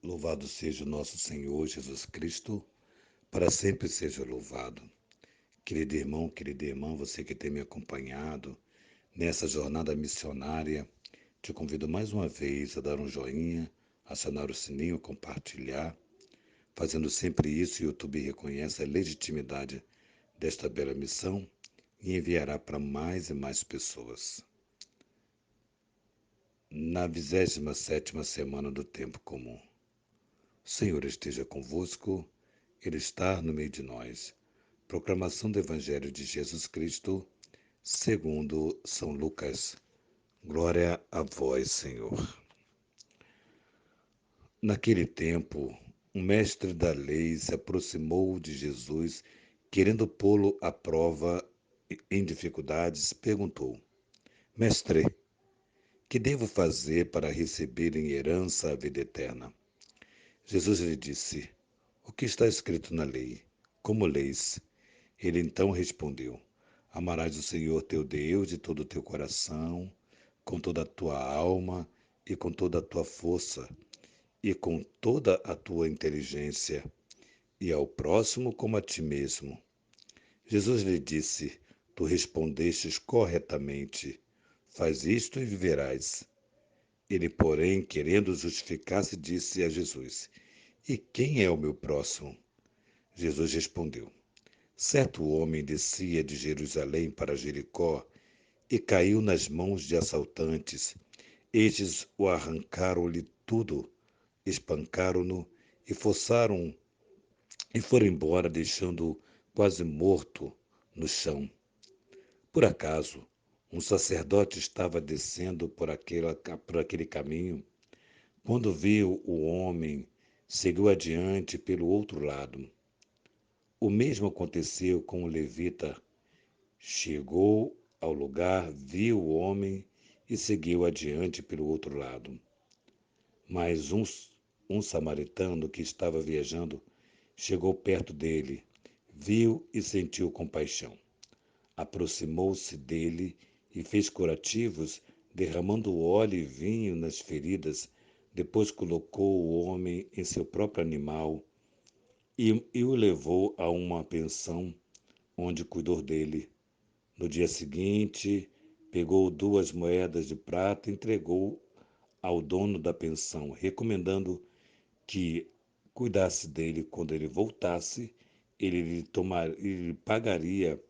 Louvado seja o nosso Senhor Jesus Cristo, para sempre seja louvado. Querido irmão, querida irmã, você que tem me acompanhado nessa jornada missionária, te convido mais uma vez a dar um joinha, acionar o sininho, compartilhar. Fazendo sempre isso, o YouTube reconhece a legitimidade desta bela missão e enviará para mais e mais pessoas. Na 27ª semana do tempo comum. O Senhor esteja convosco, Ele está no meio de nós. Proclamação do Evangelho de Jesus Cristo, segundo São Lucas. Glória a vós, Senhor. Naquele tempo, um mestre da lei se aproximou de Jesus, querendo pô-lo à prova em dificuldades, perguntou: Mestre, que devo fazer para receber em herança a vida eterna? Jesus lhe disse: O que está escrito na lei? Como leis? Ele então respondeu: Amarás o Senhor teu Deus de todo o teu coração, com toda a tua alma e com toda a tua força e com toda a tua inteligência, e ao próximo como a ti mesmo. Jesus lhe disse: Tu respondestes corretamente. Faz isto e viverás. Ele, porém, querendo justificar-se, disse a Jesus: E quem é o meu próximo? Jesus respondeu: Certo homem descia de Jerusalém para Jericó e caiu nas mãos de assaltantes. Estes o arrancaram-lhe tudo, espancaram-no e forçaram e foram embora, deixando-o quase morto no chão. Por acaso, um sacerdote estava descendo por aquele caminho. Quando viu o homem, seguiu adiante pelo outro lado. O mesmo aconteceu com o levita. Chegou ao lugar, viu o homem e seguiu adiante pelo outro lado. Mas um samaritano que estava viajando chegou perto dele, viu e sentiu compaixão. Aproximou-se dele e fez curativos, derramando óleo e vinho nas feridas. Depois colocou o homem em seu próprio animal e o levou a uma pensão onde cuidou dele. No dia seguinte, pegou 2 moedas de prata e entregou ao dono da pensão, recomendando que cuidasse dele quando ele voltasse. Ele lhe pagaria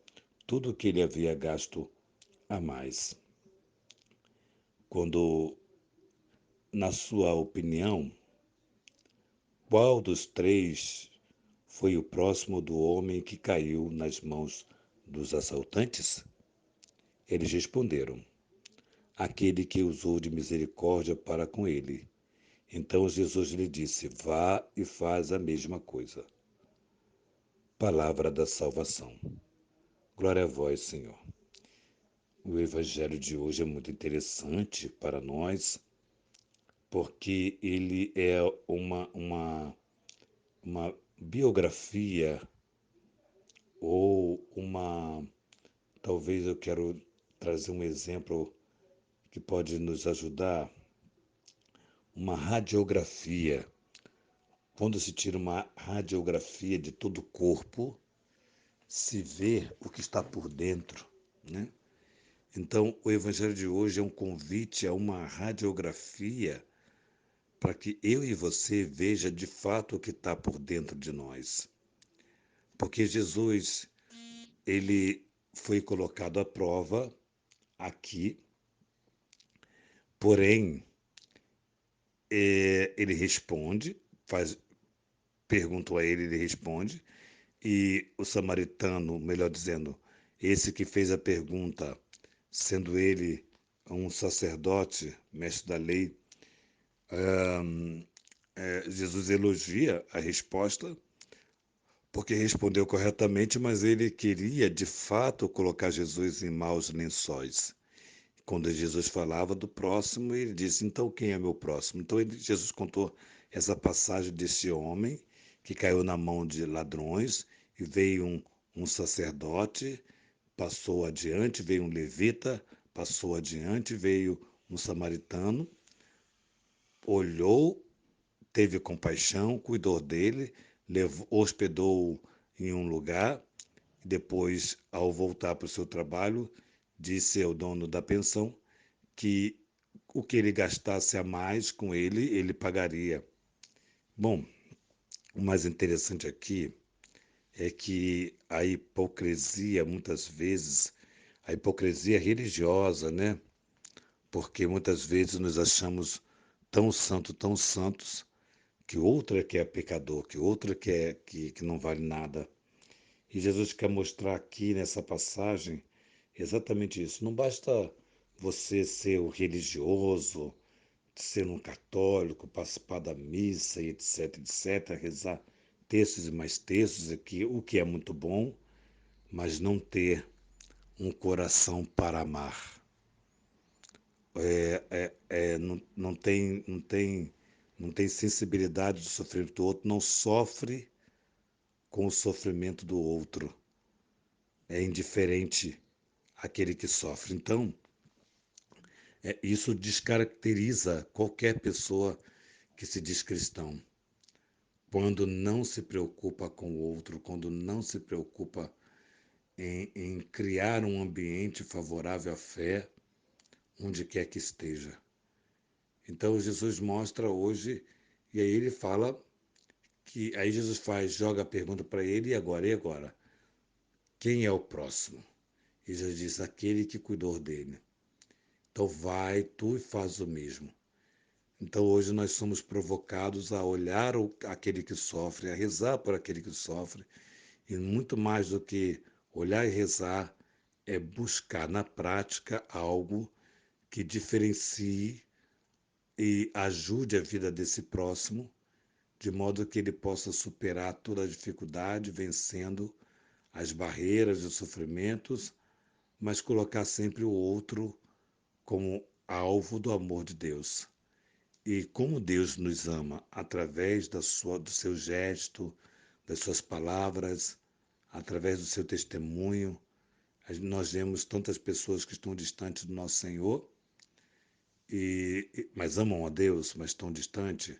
tudo o que ele havia gasto a mais. Quando, na sua opinião, qual dos três foi o próximo do homem que caiu nas mãos dos assaltantes? Eles responderam: Aquele que usou de misericórdia para com ele. Então Jesus lhe disse: Vá e faz a mesma coisa. Palavra da salvação. Glória a vós, Senhor. O evangelho de hoje é muito interessante para nós, porque ele é uma biografia ou talvez eu quero trazer um exemplo que pode nos ajudar, uma radiografia. Quando se tira uma radiografia de todo o corpo, se vê o que está por dentro, né? Então, o Evangelho de hoje é um convite a uma radiografia para que eu e você veja de fato o que está por dentro de nós. Porque Jesus, ele foi colocado à prova aqui, porém, ele responde, perguntou a ele, ele responde, e o samaritano, melhor dizendo, esse que fez a pergunta, sendo ele um sacerdote, mestre da lei, Jesus elogia a resposta, porque respondeu corretamente, mas ele queria, de fato, colocar Jesus em maus lençóis. Quando Jesus falava do próximo, ele disse: Então quem é meu próximo? Então Jesus contou essa passagem desse homem que caiu na mão de ladrões e veio um sacerdote, passou adiante, veio um levita, passou adiante, veio um samaritano, olhou, teve compaixão, cuidou dele, hospedou em um lugar, e depois, ao voltar para o seu trabalho, disse ao dono da pensão que o que ele gastasse a mais com ele, ele pagaria. Bom, o mais interessante aqui é que a hipocrisia, muitas vezes, a hipocrisia religiosa, né? Porque muitas vezes nos achamos tão santos, que outro é que é pecador, que outro é que não vale nada. E Jesus quer mostrar aqui nessa passagem exatamente isso. Não basta você ser o religioso, ser um católico, participar da missa e etc, etc, rezar textos e mais textos aqui, o que é muito bom, mas não ter um coração para amar. Não tem sensibilidade do sofrimento do outro, não sofre com o sofrimento do outro. É indiferente àquele que sofre. Então, isso descaracteriza qualquer pessoa que se diz cristão. Quando não se preocupa com o outro, quando não se preocupa em criar um ambiente favorável à fé, onde quer que esteja. Então Jesus mostra hoje, e aí ele fala que, aí Jesus joga a pergunta para ele, e agora? E agora? Quem é o próximo? E Jesus diz, aquele que cuidou dele. Então vai tu e faz o mesmo. Então hoje nós somos provocados a olhar aquele que sofre, a rezar por aquele que sofre, e muito mais do que olhar e rezar, é buscar na prática algo que diferencie e ajude a vida desse próximo, de modo que ele possa superar toda a dificuldade, vencendo as barreiras e os sofrimentos, mas colocar sempre o outro como alvo do amor de Deus. E como Deus nos ama através do seu gesto, das suas palavras, através do seu testemunho. Nós vemos tantas pessoas que estão distantes do nosso Senhor, mas amam a Deus, mas estão distantes.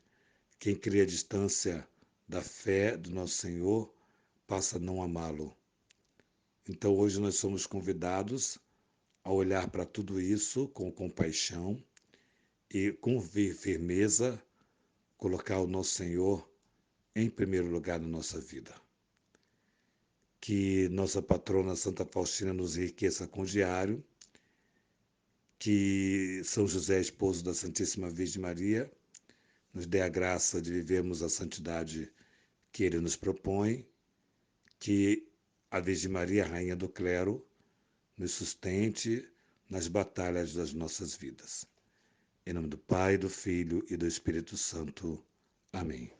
Quem cria a distância da fé do nosso Senhor passa a não amá-lo. Então hoje nós somos convidados a olhar para tudo isso com compaixão e com firmeza colocar o nosso Senhor em primeiro lugar na nossa vida. Que nossa patrona Santa Faustina nos enriqueça com o diário, que São José, esposo da Santíssima Virgem Maria, nos dê a graça de vivermos a santidade que ele nos propõe, que a Virgem Maria, Rainha do Clero, nos sustente nas batalhas das nossas vidas. Em nome do Pai, do Filho e do Espírito Santo. Amém.